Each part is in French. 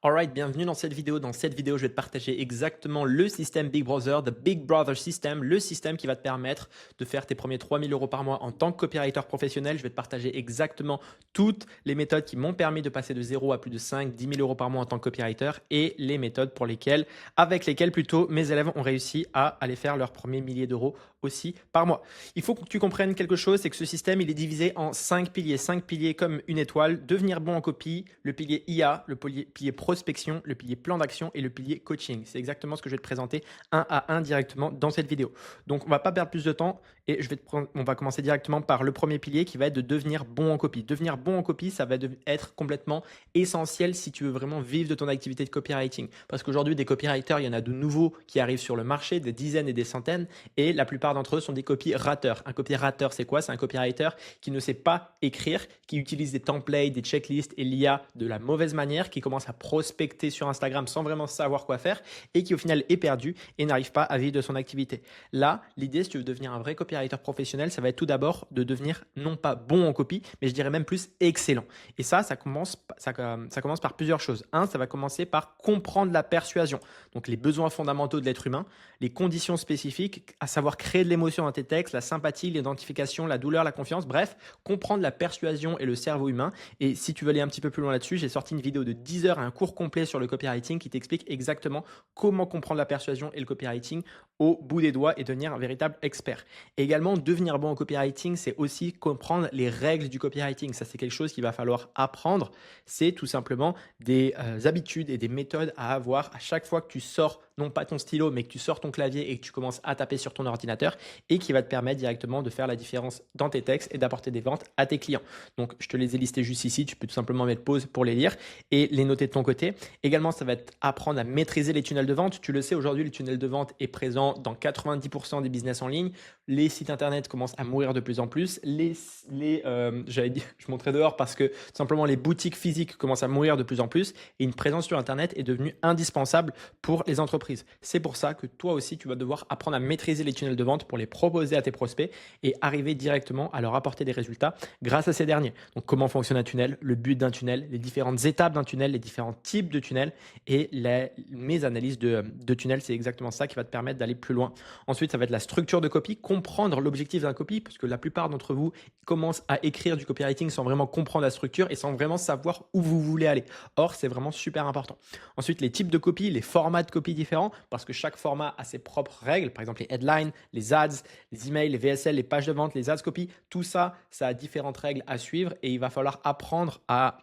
Alright, bienvenue dans cette vidéo. Dans cette vidéo, je vais te partager exactement le système Big Brother, the Big Brother System, le système qui va te permettre de faire tes premiers 3000 euros par mois en tant que copywriter professionnel. Je vais te partager exactement toutes les méthodes qui m'ont permis de passer de 0 à plus de 5, 10 000 euros par mois en tant que copywriter et les méthodes avec lesquelles plutôt mes élèves ont réussi à aller faire leurs premiers milliers d'euros aussi par mois. Il faut que tu comprennes quelque chose, c'est que ce système, il est divisé en 5 piliers. 5 piliers comme une étoile: devenir bon en copie, le pilier IA, le pilier prospection, le pilier plan d'action et le pilier coaching. C'est exactement ce que je vais te présenter un à un directement dans cette vidéo. Donc, on va pas perdre plus de temps et on va commencer directement par le premier pilier qui va être de devenir bon en copie. Devenir bon en copie, ça va être complètement essentiel si tu veux vraiment vivre de ton activité de copywriting. Parce qu'aujourd'hui, des copywriters, il y en a de nouveaux qui arrivent sur le marché, des dizaines et des centaines, et la plupart d'entre eux sont des copywriters. Un copywriter, c'est quoi? C'est un copywriter qui ne sait pas écrire, qui utilise des templates, des checklists et l'IA de la mauvaise manière, qui commence à prospecter sur Instagram sans vraiment savoir quoi faire et qui au final est perdu et n'arrive pas à vivre de son activité. Là, l'idée, si tu veux devenir un vrai copywriter professionnel, ça va être tout d'abord de devenir non pas bon en copie, mais je dirais même plus excellent. Et ça commence par plusieurs choses. Un, ça va commencer par comprendre la persuasion, donc les besoins fondamentaux de l'être humain, les conditions spécifiques, à savoir créer de l'émotion dans tes textes, la sympathie, l'identification, la douleur, la confiance, bref, comprendre la persuasion et le cerveau humain. Et si tu veux aller un petit peu plus loin là-dessus, j'ai sorti une vidéo de 10 heures et un cours complet sur le copywriting qui t'explique exactement comment comprendre la persuasion et le copywriting au bout des doigts et devenir un véritable expert. Et également, devenir bon en copywriting, c'est aussi comprendre les règles du copywriting. Ça, c'est quelque chose qu'il va falloir apprendre. C'est tout simplement des habitudes et des méthodes à avoir à chaque fois que tu sors, non pas ton stylo, mais que tu sors ton clavier et que tu commences à taper sur ton ordinateur, et qui va te permettre directement de faire la différence dans tes textes et d'apporter des ventes à tes clients. Donc, je te les ai listés juste ici. Tu peux tout simplement mettre pause pour les lire et les noter de ton côté. Également, ça va être apprendre à maîtriser les tunnels de vente. Tu le sais, aujourd'hui, le tunnel de vente est présent dans 90% des business en ligne. Les sites internet commencent à mourir de plus en plus. J'allais dire, je montrais dehors parce que tout simplement les boutiques physiques commencent à mourir de plus en plus et une présence sur internet est devenue indispensable pour les entreprises. C'est pour ça que toi aussi, tu vas devoir apprendre à maîtriser les tunnels de vente pour les proposer à tes prospects et arriver directement à leur apporter des résultats grâce à ces derniers. Donc, comment fonctionne un tunnel, le but d'un tunnel, les différentes étapes d'un tunnel, les différents types de tunnels et mes analyses de tunnels. C'est exactement ça qui va te permettre d'aller plus loin. Ensuite, ça va être la structure de copie, comprendre l'objectif d'un copy, parce que la plupart d'entre vous commencent à écrire du copywriting sans vraiment comprendre la structure et sans vraiment savoir où vous voulez aller. Or, c'est vraiment super important. Ensuite, les types de copie, les formats de copie différents, parce que chaque format a ses propres règles. Par exemple, les headlines, les ads, les emails, les VSL, les pages de vente, les ads copy, tout ça, ça a différentes règles à suivre et il va falloir apprendre à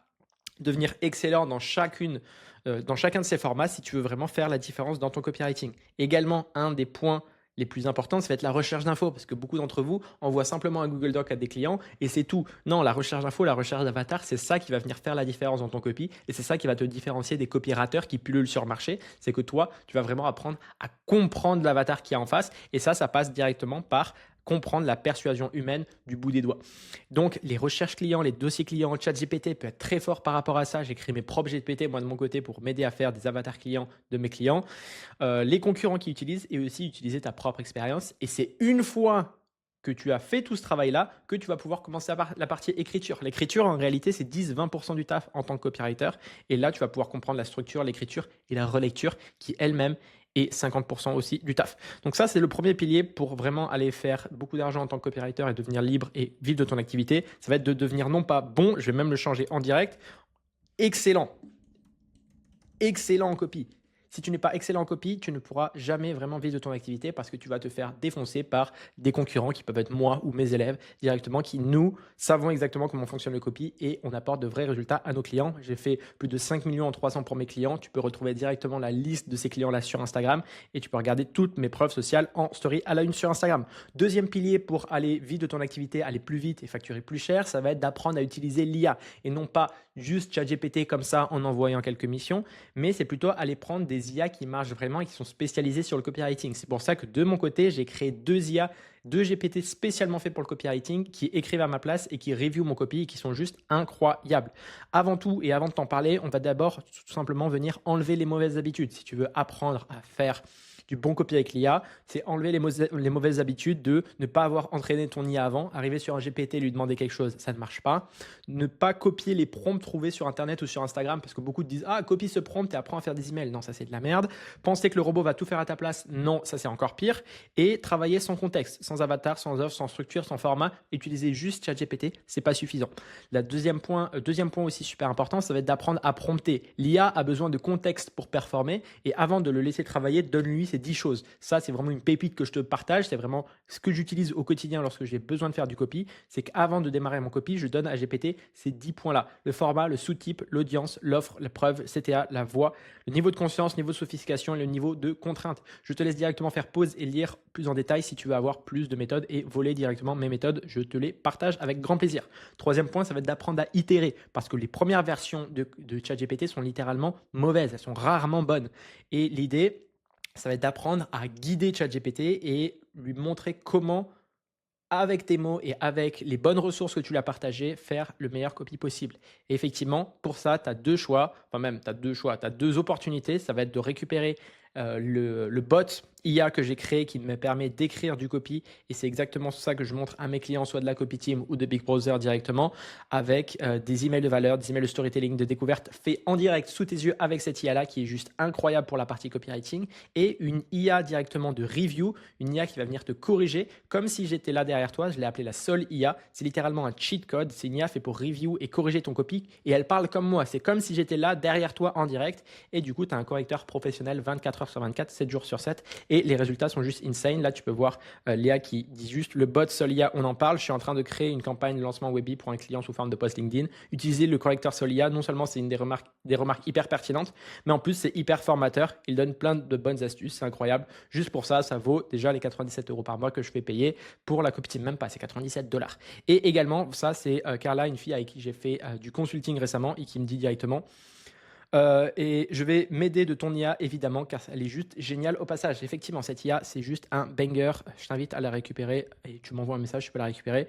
devenir excellent dans chacun de ces formats si tu veux vraiment faire la différence dans ton copywriting. Également, un des points les plus importants, ça va être la recherche d'infos, parce que beaucoup d'entre vous envoient simplement un Google Doc à des clients et c'est tout. Non, la recherche d'infos, la recherche d'avatar, c'est ça qui va venir faire la différence dans ton copy et c'est ça qui va te différencier des copywriters qui pullulent sur le marché. C'est que toi, tu vas vraiment apprendre à comprendre l'avatar qui est en face et ça passe directement par comprendre la persuasion humaine du bout des doigts. Donc, les recherches clients, les dossiers clients, ChatGPT peut être très fort par rapport à ça. J'ai créé mes propres GPT, moi, de mon côté, pour m'aider à faire des avatars clients de mes clients. Les concurrents qui utilisent et aussi utiliser ta propre expérience. Et c'est une fois que tu as fait tout ce travail-là que tu vas pouvoir commencer la partie écriture. L'écriture, en réalité, c'est 10-20% du taf en tant que copywriter. Et là, tu vas pouvoir comprendre la structure, l'écriture et la relecture qui elle-même et 50% aussi du taf. Donc ça, c'est le premier pilier pour vraiment aller faire beaucoup d'argent en tant que copywriter et devenir libre et vivre de ton activité. Ça va être de devenir non pas bon, je vais même le changer en direct, excellent. Excellent en copie. Si tu n'es pas excellent en copie, tu ne pourras jamais vraiment vivre de ton activité parce que tu vas te faire défoncer par des concurrents qui peuvent être moi ou mes élèves directement, qui nous savons exactement comment fonctionne le copy et on apporte de vrais résultats à nos clients. J'ai fait plus de 5 millions en 300 pour mes clients. Tu peux retrouver directement la liste de ces clients-là sur Instagram et tu peux regarder toutes mes preuves sociales en story à la une sur Instagram. Deuxième pilier pour aller vivre de ton activité, aller plus vite et facturer plus cher, ça va être d'apprendre à utiliser l'IA et non pas juste ChatGPT comme ça en envoyant quelques missions, mais c'est plutôt aller prendre des IA qui marchent vraiment et qui sont spécialisés sur le copywriting. C'est pour ça que de mon côté, j'ai créé 2 IA 2 GPT spécialement faits pour le copywriting qui écrivent à ma place et qui review mon copy et qui sont juste incroyables. Avant tout et avant de t'en parler, on va d'abord tout simplement venir enlever les mauvaises habitudes. Si tu veux apprendre à faire du bon copy avec l'IA, c'est enlever les mauvaises habitudes de ne pas avoir entraîné ton IA avant, arriver sur un GPT et lui demander quelque chose, ça ne marche pas. Ne pas copier les prompts trouvés sur Internet ou sur Instagram parce que beaucoup te disent « Ah, copie ce prompt et apprends à faire des emails ». Non, ça c'est de la merde. Penser que le robot va tout faire à ta place, non, ça c'est encore pire. Et travailler sans contexte, sans avatar, sans offre, sans structure, sans format, utiliser juste ChatGPT, c'est pas suffisant. Deuxième point aussi super important, ça va être d'apprendre à prompter. L'IA a besoin de contexte pour performer et avant de le laisser travailler, donne-lui ces 10 choses. Ça, c'est vraiment une pépite que je te partage. C'est vraiment ce que j'utilise au quotidien lorsque j'ai besoin de faire du copy. C'est qu'avant de démarrer mon copy, je donne à GPT ces 10 points-là. Le format, le sous-type, l'audience, l'offre, la preuve, CTA, la voix, le niveau de conscience, niveau de sophistication et le niveau de contrainte. Je te laisse directement faire pause et lire plus en détail si tu veux avoir plus de méthodes et voler directement mes méthodes. Je te les partage avec grand plaisir. Troisième point, ça va être d'apprendre à itérer parce que les premières versions de ChatGPT sont littéralement mauvaises. Elles sont rarement bonnes. Et l'idée, ça va être d'apprendre à guider ChatGPT et lui montrer comment, avec tes mots et avec les bonnes ressources que tu lui as partagées, faire le meilleur copy possible. Et effectivement, pour ça, tu as deux choix, enfin même tu as deux opportunités. Ça va être de récupérer le bot IA que j'ai créé qui me permet d'écrire du copy et c'est exactement ça que je montre à mes clients, soit de la Copy Team ou de Big Brother directement avec des emails de valeur, des emails de storytelling, de découverte faits en direct sous tes yeux avec cette IA-là qui est juste incroyable pour la partie copywriting et une IA directement de review, une IA qui va venir te corriger comme si j'étais là derrière toi. Je l'ai appelé la Sol IA. C'est littéralement un cheat code. C'est une IA fait pour review et corriger ton copy et elle parle comme moi. C'est comme si j'étais là derrière toi en direct et du coup, tu as un correcteur professionnel 24 heures sur 24, 7 jours sur 7 et les résultats sont juste insane. Là, tu peux voir Léa qui dit juste le bot Solia, on en parle. Je suis en train de créer une campagne de lancement Webi pour un client sous forme de post LinkedIn. Utiliser le correcteur Solia, non seulement c'est une des remarques hyper pertinentes, mais en plus c'est hyper formateur. Il donne plein de bonnes astuces, c'est incroyable. Juste pour ça, ça vaut déjà les 97 € par mois que je fais payer pour la Copy Team, même pas, c'est 97 $. Et également, ça c'est Carla, une fille avec qui j'ai fait du consulting récemment et qui me dit directement et je vais m'aider de ton IA évidemment car elle est juste géniale au passage. Effectivement, cette IA c'est juste un banger. Je t'invite à la récupérer et tu m'envoies un message, tu peux la récupérer.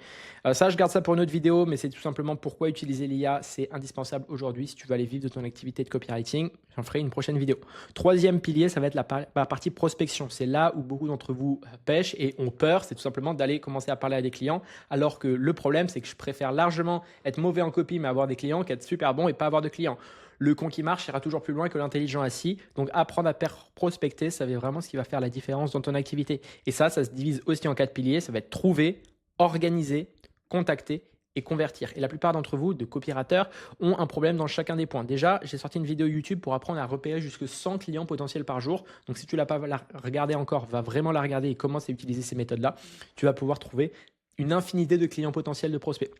Ça, je garde ça pour une autre vidéo, mais c'est tout simplement pourquoi utiliser l'IA, c'est indispensable aujourd'hui si tu veux aller vivre de ton activité de copywriting. J'en ferai une prochaine vidéo. Troisième pilier, ça va être la partie prospection. C'est là où beaucoup d'entre vous pêchent et ont peur. C'est tout simplement d'aller commencer à parler à des clients. Alors que le problème, c'est que je préfère largement être mauvais en copie mais avoir des clients qu'être super bon et pas avoir de clients. Le con qui marche ira toujours plus loin que l'intelligent assis. Donc, apprendre à prospecter, ça va vraiment ce qui va faire la différence dans ton activité. Et ça se divise aussi en 4 piliers. Ça va être trouver, organiser, contacter et convertir. Et la plupart d'entre vous, de copywriters, ont un problème dans chacun des points. Déjà, j'ai sorti une vidéo YouTube pour apprendre à repérer jusque 100 clients potentiels par jour. Donc, si tu ne l'as pas regardé encore, va vraiment la regarder et commence à utiliser ces méthodes-là. Tu vas pouvoir trouver une infinité de clients potentiels de prospects.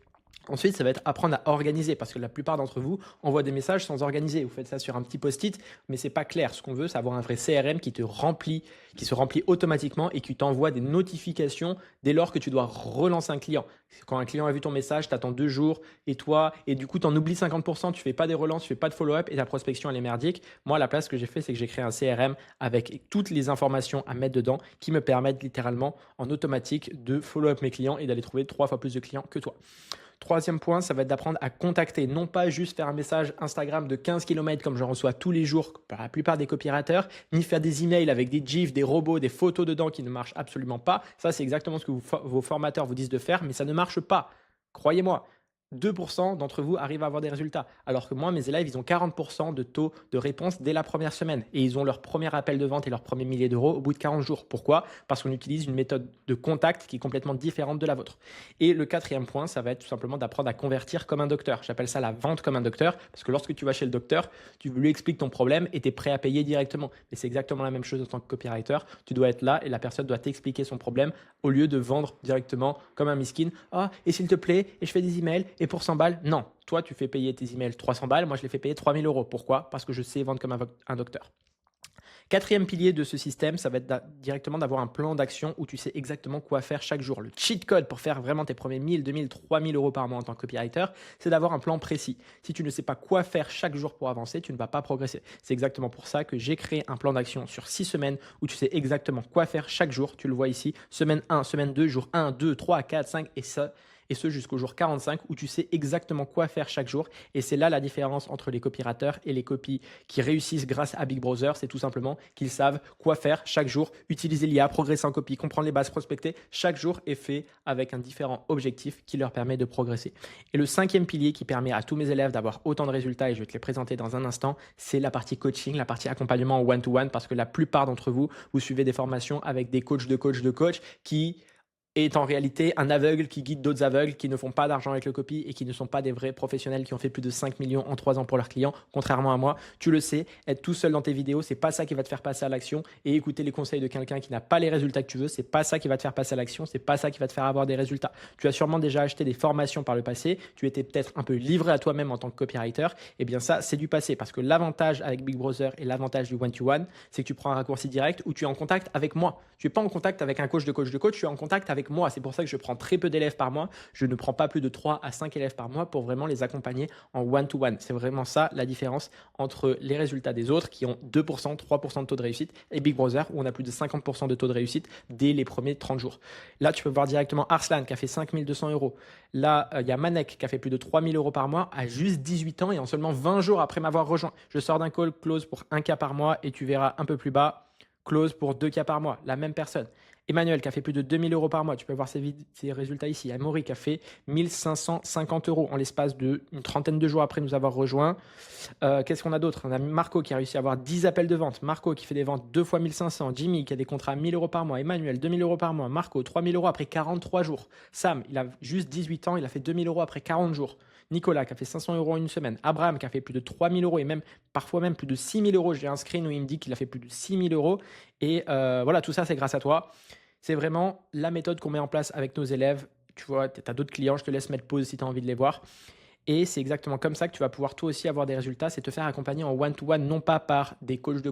Ensuite, ça va être apprendre à organiser parce que la plupart d'entre vous envoient des messages sans organiser. Vous faites ça sur un petit post-it, mais c'est pas clair. Ce qu'on veut, c'est avoir un vrai CRM qui se remplit automatiquement et qui t'envoie des notifications dès lors que tu dois relancer un client. Quand un client a vu ton message, tu attends 2 jours et du coup, tu en oublies 50%, tu fais pas des relances, tu fais pas de follow-up et ta prospection, elle est merdique. Moi, à la place, ce que j'ai fait, c'est que j'ai créé un CRM avec toutes les informations à mettre dedans qui me permettent littéralement en automatique de follow-up mes clients et d'aller trouver 3 fois plus de clients que toi. Troisième point, ça va être d'apprendre à contacter, non pas juste faire un message Instagram de 15 km comme j'en reçois tous les jours par la plupart des copywriters, ni faire des emails avec des gifs, des robots, des photos dedans qui ne marchent absolument pas. Ça, c'est exactement ce que vos formateurs vous disent de faire, mais ça ne marche pas. Croyez-moi. 2% d'entre vous arrivent à avoir des résultats. Alors que moi, mes élèves, ils ont 40% de taux de réponse dès la première semaine. Et ils ont leur premier appel de vente et leur premier millier d'euros au bout de 40 jours. Pourquoi? Parce qu'on utilise une méthode de contact qui est complètement différente de la vôtre. Et le quatrième point, ça va être tout simplement d'apprendre à convertir comme un docteur. J'appelle ça la vente comme un docteur. Parce que lorsque tu vas chez le docteur, tu lui expliques ton problème et tu es prêt à payer directement. Mais c'est exactement la même chose en tant que copywriter. Tu dois être là et la personne doit t'expliquer son problème au lieu de vendre directement comme un miskin. Ah, et s'il te plaît, et je fais des emails. Et pour 100 balles, non. Toi, tu fais payer tes emails 300 balles. Moi, je les fais payer 3000 €. Pourquoi? Parce que je sais vendre comme un docteur. Quatrième pilier de ce système, ça va être directement d'avoir un plan d'action où tu sais exactement quoi faire chaque jour. Le cheat code pour faire vraiment tes premiers 1000, 2000, 3000 euros par mois en tant que copywriter, c'est d'avoir un plan précis. Si tu ne sais pas quoi faire chaque jour pour avancer, tu ne vas pas progresser. C'est exactement pour ça que j'ai créé un plan d'action sur 6 semaines où tu sais exactement quoi faire chaque jour. Tu le vois ici, semaine 1, semaine 2, jour 1, 2, 3, 4, 5 et ça. Et ce jusqu'au jour 45 où tu sais exactement quoi faire chaque jour. Et c'est là la différence entre les copywriters et les copies qui réussissent grâce à Big Brother. C'est tout simplement qu'ils savent quoi faire chaque jour, utiliser l'IA, progresser en copie, comprendre les bases, prospecter. Chaque jour est fait avec un différent objectif qui leur permet de progresser. Et le cinquième pilier qui permet à tous mes élèves d'avoir autant de résultats, et je vais te les présenter dans un instant, c'est la partie coaching, la partie accompagnement en one-to-one, parce que la plupart d'entre vous, vous suivez des formations avec des coachs de coachs qui est en réalité un aveugle qui guide d'autres aveugles qui ne font pas d'argent avec le copy et qui ne sont pas des vrais professionnels qui ont fait plus de 5 millions en 3 ans pour leurs clients, contrairement à moi. Tu le sais, être tout seul dans tes vidéos, c'est pas ça qui va te faire passer à l'action, et écouter les conseils de quelqu'un qui n'a pas les résultats que tu veux, c'est pas ça qui va te faire passer à l'action, c'est pas ça qui va te faire avoir des résultats. Tu as sûrement déjà acheté des formations par le passé, tu étais peut-être un peu livré à toi-même en tant que copywriter, et bien ça, c'est du passé, parce que l'avantage avec Big Brother et l'avantage du one-to-one, c'est que tu prends un raccourci direct où tu es en contact avec moi. Tu n'es pas en contact avec un coach de coach, tu es en contact avec moi. C'est pour ça que je prends très peu d'élèves par mois. Je ne prends pas plus de 3 à 5 élèves par mois pour vraiment les accompagner en one-to-one. C'est vraiment ça la différence entre les résultats des autres qui ont 2%, 3% de taux de réussite et Big Brother où on a plus de 50% de taux de réussite dès les premiers 30 jours. Là, tu peux voir directement Arslan qui a fait 5200 euros. Là, il y a Manek qui a fait plus de 3000 euros par mois à juste 18 ans et en seulement 20 jours après m'avoir rejoint. Je sors d'un call close pour 1 cas par mois et tu verras un peu plus bas. Close pour 2 cas par mois, la même personne. Emmanuel qui a fait plus de 2000 euros par mois, tu peux voir ses résultats ici. Amaury qui a fait 1550 euros en l'espace d'une trentaine de jours après nous avoir rejoints. Qu'est-ce qu'on a d'autre? On a Marco qui a réussi à avoir 10 appels de vente. Marco qui fait des ventes 2 fois 1500. Jimmy qui a des contrats à 1000 euros par mois. Emmanuel 2000 euros par mois. Marco 3000 euros après 43 jours. Sam, il a juste 18 ans, il a fait 2000 euros après 40 jours. Nicolas qui a fait 500 euros en une semaine. Abraham qui a fait plus de 3000 euros et même parfois même plus de 6000 euros. J'ai un screen où il me dit qu'il a fait plus de 6000 euros. Et voilà, tout ça, c'est grâce à toi. C'est vraiment la méthode qu'on met en place avec nos élèves. Tu vois, tu as d'autres clients, je te laisse mettre pause si tu as envie de les voir. Et c'est exactement comme ça que tu vas pouvoir toi aussi avoir des résultats, c'est te faire accompagner en one-to-one, non pas par des coachs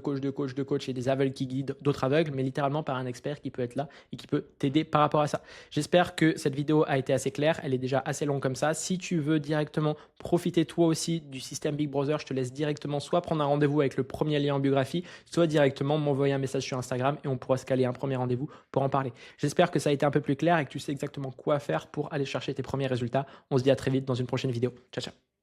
et des aveugles qui guident d'autres aveugles, mais littéralement par un expert qui peut être là et qui peut t'aider par rapport à ça. J'espère que cette vidéo a été assez claire, elle est déjà assez longue comme ça. Si tu veux directement profiter toi aussi du système Big Brother, je te laisse directement soit prendre un rendez-vous avec le premier lien en biographie, soit directement m'envoyer un message sur Instagram et on pourra se caler un premier rendez-vous pour en parler. J'espère que ça a été un peu plus clair et que tu sais exactement quoi faire pour aller chercher tes premiers résultats. On se dit à très vite dans une prochaine vidéo. Ciao, ciao.